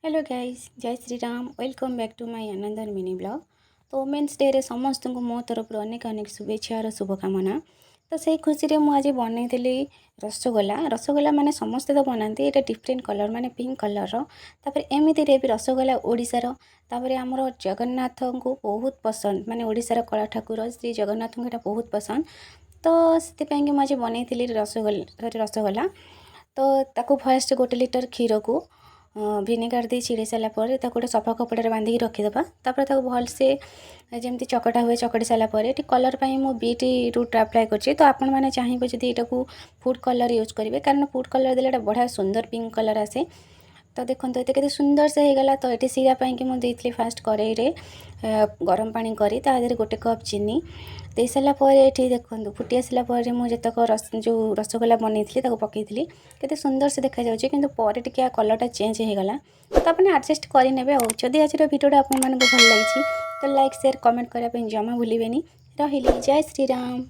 Hello guys जय Shri Ram welcome back to my another mini blog. तो women's day रे समस्त को मो तरफ अनेक अनेक शुभेच्छा और शुभकामना। तो से खुशी रे मु आज बनईली रसगोला। रसगोला माने समस्ते तो बनाती ये डिफरेंट कलर माने पिंक कलर तापर एमिति रे भी रसगोला ओडिशार तापर आमर जगन्नाथ को बहुत पसंद माने ओडिशार कला ठाकुर श्री जगन्नाथ को एटा बहुत पसंद। तो से मुझे बनईली रसगोला। तो ताकू फर्स्ट गोटे लिटर क्षीर को भिनेगार दे छिड़े सारापर गोटे सफा कपड़े बांधिकी रखीदे तापर भलसे जमी चकटा हुए चकटी सारापर ये कलर पर मुझे बीट रूट अप्लाई कर। तो आपण मैंने चाहिए जब यहाँ फूड कलर यूज करेंगे कारण फूड कलर देले बढ़िया सुंदर पिंक कलर आसे। तो देखो ये केते सुंदर से होगला। तो ये सीरापाई कि मुझे फास्ट कड़े गरम पानी करी तादेह गोटे कप चीनी दे सारापर ये देखो फुटी आसला मुझे रस जो रसगोला बनई पकई केते सुंदर से देखा जाउछि किंतु पर टिके कलरटा चेंज होगला। तो आपने एडजस्ट करेंगे। जदि आज भिडियोटा आपको भल लगी तो लाइक शेयर कमेंट करने जमा भूलें। रही जय श्री राम।